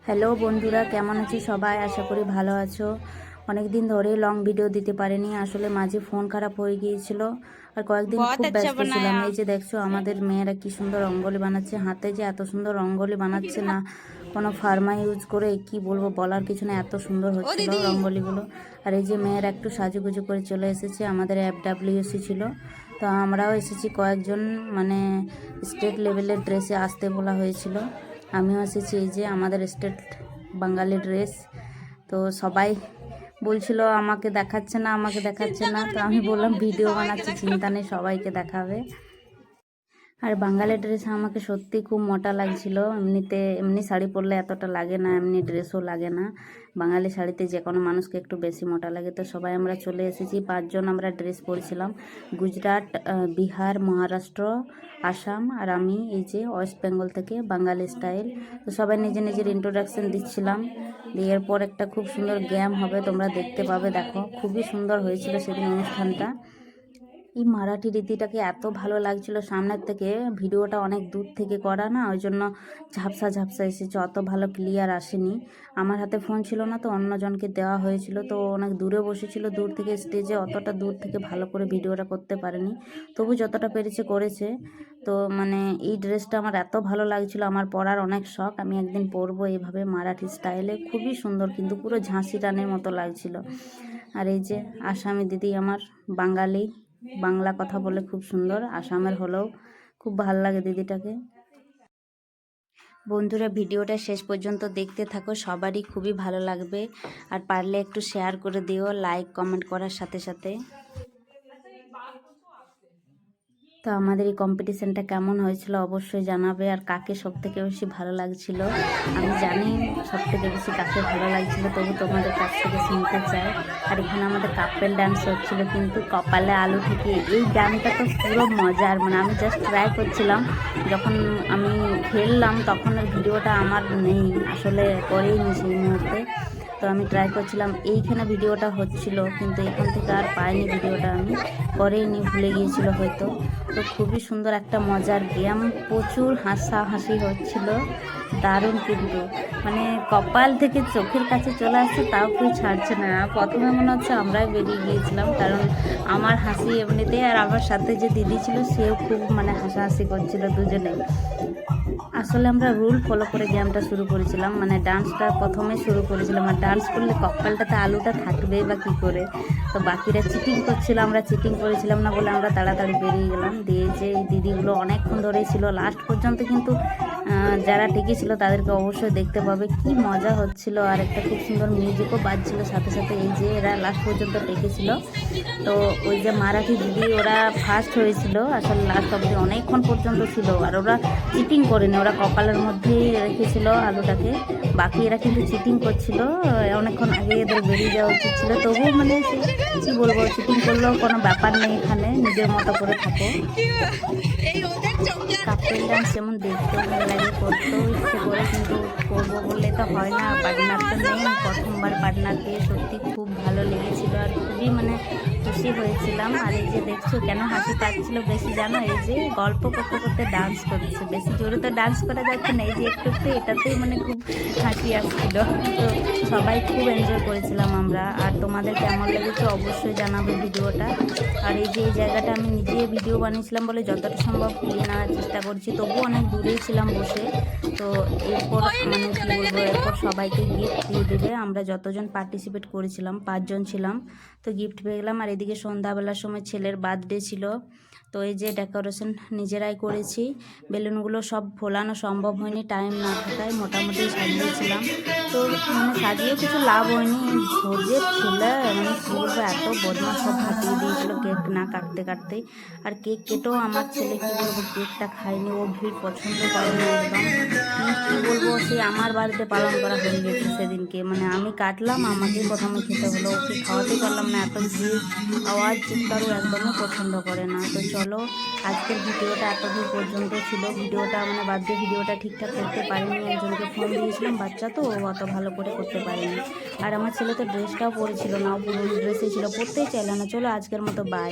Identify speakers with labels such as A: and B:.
A: Hello বন্ধুরা, কেমন আছো সবাই? আশা করি ভালো আছো। অনেক দিন ধরে লং ভিডিও দিতে পারিনি, আসলে মাঝে ফোন খারাপ হয়ে গিয়েছিল আর কয়েকদিন খুব ব্যস্ত ছিলাম। এই যে দেখছো আমাদের মেয়েরা কি সুন্দর রঙ্গোলি বানাচ্ছে, হাতে যে এত সুন্দর রঙ্গোলি বানাচ্ছে না কোনো ফার্মা ইউজ করে, কি বলবো, বলার কিছু না, এত সুন্দর হচ্ছিল রঙ্গোলিগুলো। আর এই যে মেয়েরা একটু সাজুগুজু করে চলে এসেছে, আমাদের FWC ছিল, তো আমরাও এসেছি কয়েকজন, মানে স্টেট লেভেলের ড্রেসে আসতে বলা হয়েছিল। আমিও এসেছি, এই যে আমাদের স্টেট বাঙালি ড্রেস। তো সবাই বলছিল আমাকে দেখাচ্ছে না, আমাকে দেখাচ্ছে না, তো আমি বললাম ভিডিও বানাচ্ছি, চিন্তা নেই, সবাইকে দেখাবে। আর বাঙালি ড্রেস আমাকে সত্যি খুব মোটা লাগছিল। এমনি শাড়ি পরলে এতটা লাগে না, এমনি ড্রেসও লাগে না। বাঙালি শাড়িতে যে কোনো মানুষকে একটু বেশি মোটা লাগে। তো সবাই আমরা চলে এসেছি, 5 জন আমরা ড্রেস পরেছিলাম, গুজরাট, বিহার, মহারাষ্ট্র, আসাম, আর আমি এই যে ওয়েস্ট বেঙ্গল থেকে, বাঙালি স্টাইল। তো সবাই নিজের নিজের ইন্ট্রোডাকশন দিচ্ছিলাম। দিয়ে এরপর একটা খুব সুন্দর গেম হবে, তোমরা দেখতে পাবে। দেখো খুবই সুন্দর হয়েছিল সেদিন অনুষ্ঠানটা। এই মারাঠি রীতিটাকে এত ভালো লাগছিল সামনের থেকে, ভিডিওটা অনেক দূর থেকে করা না, ওই জন্য ঝাপসা ঝাপসা এসেছে, অত ভালো ক্লিয়ার আসেনি। আমার হাতে ফোন ছিল না, তো অন্যজনকে দেওয়া হয়েছিল, তো অনেক দূরে বসেছিল, দূর থেকে স্টেজে, অতটা দূর থেকে ভালো করে ভিডিওটা করতে পারেনি, তবু যতটা পেরেছে করেছে। তো মানে এই ড্রেসটা আমার এত ভালো লাগছিল, আমার পরার অনেক শখ, আমি একদিন পরবো এইভাবে মারাঠি স্টাইলে, খুবই সুন্দর, কিন্তু পুরো ঝাঁসি রানের মতো লাগছিল। আর এই যে আসামি দিদি আমার, বাঙালি, বাংলা কথা বলে খুব সুন্দর, আসামের হলেও খুব ভালো লাগে দিদিটাকে। বন্ধুরা ভিডিওটা শেষ পর্যন্ত দেখতে থাকো, সবারই খুবই ভালো লাগবে। আর পারলে একটু শেয়ার করে দিও, লাইক কমেন্ট করার সাথে সাথে। তো আমাদের এই কম্পিটিশানটা কেমন হয়েছিল অবশ্যই জানাবে, আর কাকে সব থেকে বেশি ভালো লাগছিল। আমি জানি সব থেকে বেশি কাকে ভালো লাগছিল, তবু তোমাদের কাছ থেকে শুনতে চাই। আর এখানে আমাদের কাপেল ডান্স হচ্ছিল, কিন্তু কপালে আলু থেকে, এই গানটা তো পুরো মজার, মানে আমি জাস্ট ট্রাই করছিলাম, যখন আমি খেললাম তখন ভিডিওটা আমার নেই, আসলে করেইনি সেই মুহূর্তে। তো আমি ট্রাই করছিলাম, এইখানে ভিডিওটা হচ্ছিল, কিন্তু এখান থেকে আর পাইনি ভিডিওটা, আমি করেইনি, ভুলে গিয়েছিল হয়তো। তো খুবই সুন্দর একটা মজার গেম, প্রচুর হাসাহাসি হচ্ছিল, দারুণ, কিন্তু মানে কপাল থেকে চোখের কাছে চলে আসছে, তাও কেউ ছাড়ছে না। প্রথমে মনে হচ্ছে আমরাই বেরিয়ে গিয়েছিলাম, কারণ আমার হাসি এমনিতে, আর আমার সাথে যে দিদি ছিল সেও খুব মানে হাসাহাসি করছিল দুজনেই। আসলে আমরা রুল ফলো করে গেমটা শুরু করেছিলাম, মানে ডান্সটা প্রথমে শুরু করেছিলাম, আর ডান্স করলে কপালটাতে আলুটা থাকবে বা কী করে। তো বাকিরা চিটিং করছিল, আমরা চিটিং করেছিলাম না বলে আমরা তাড়াতাড়ি বেরিয়ে গেলাম। দিয়ে যে এই দিদিগুলো অনেকক্ষণ ধরেই ছিল, লাস্ট পর্যন্ত, কিন্তু যারা টিকে ছিল তাদেরকে অবশ্যই দেখতে পাবে, কি মজা হচ্ছিল। আর একটা খুব সুন্দর মিউজিকও বাজছিল সাথে সাথে, এই যে এরা লাস্ট পর্যন্ত টেকেছিল। তো ওই যে মারাঠি দিদি, ওরা ফার্স্ট হয়েছিল, আসলে লাস্ট অবধি অনেকক্ষণ পর্যন্ত ছিল, আর ওরা চিটিং করেনি, ওরা কপালের মধ্যেই রেখেছিল আলুটাকে। বাকি এরা কিন্তু চিটিং করছিল, অনেকক্ষণ আগে এদের বেরিয়ে যাওয়া উচিত ছিল, তবুও মানে কী বলবো, চিটিং করলেও কোনো ব্যাপার নেই, এখানে নিজের মতো করে থাকো। কাপল ডান্স যেমন দেখতেও ভালো লাগে, করতেও ইচ্ছে করে, কিন্তু করবো বললে তো হয় না, পার্টনার তো নেই, প্রথমবার পার্টনার পেয়ে সত্যি খুব ভালো লেগেছিলো, আর খুবই মানে খুশি হয়েছিলাম। আর এই যে দেখছো কেন হাসি পাচ্ছিল বেশি জানো, এই যে গল্প করতে করতে ডান্স করছে, বেশি জোরে তো ডান্স করা যাচ্ছে না, এই যে একটু একটু এটাতেই মানে খুব হাসি আসছিল। তো সবাই খুব এনজয় করেছিলাম আমরা। আর তোমাদের কেমন লেগেছে অবশ্যই জানাবে ভিডিওটা। আর এই যে এই জায়গাটা আমি নিজে ভিডিও বানিয়েছিলাম বলে যতটা সম্ভব ক্লিন আনার চেষ্টা করছি, তবুও অনেক দূরেই ছিলাম বসে। তো এরপর মানে কী বলবো, এরপর সবাইকে গিফট দিয়ে দেবে, আমরা যতজন পার্টিসিপেট করেছিলাম 5 জন ছিলাম, তো গিফট পেয়ে গেলাম। আর এদিকে সন্ধ্যাবেলার সময় ছেলের বার্থডে ছিল, তো এই যে ডেকোরেশন নিজেরাই করেছি, বেলুনগুলো সব ফোলানো সম্ভব হয়নি টাইম না থাকায়, মোটামুটি সাজিয়েছিলাম। তো মানে সাজিয়েও কিছু লাভ হয়নি, ভোজের ছেলে মানে কী বলবো, এত বদমাশ, সব ফাটিয়ে দিয়েছিল কেক না কাটতে কাটতেই। আর কেক কেটেও আমার ছেলে কী বলবো, কেকটা খায়নি, ও ভিড় পছন্দ করেনি একদম, মানে কী বলবো, সেই আমার বাড়িতে পালন করা হয়ে গেছে সেদিনকে, মানে আমি কাটলাম, আমাকেই প্রথমে খেতে হলো, ওকে খাওয়াতে পারলাম না, এত ভিড়, আওয়াজ, চিৎকারও একদমই পছন্দ করে না। তো চলো, আজকের ভিডিওটা এতদূর পর্যন্ত ছিল। ভিডিওটা মানে বার্থডে ভিডিওটা ঠিকঠাক করতে পারিনি, একজনকে ফোন দিয়েছিলাম, বাচ্চা তো, ও অত ভালো করে করতে পারেনি। আর আমার ছেলে তো ড্রেসটাও পরেছিল না, ও পুরনো ড্রেসে ছিল, পরতেই চাইল না। চলো আজকের মতো বাই।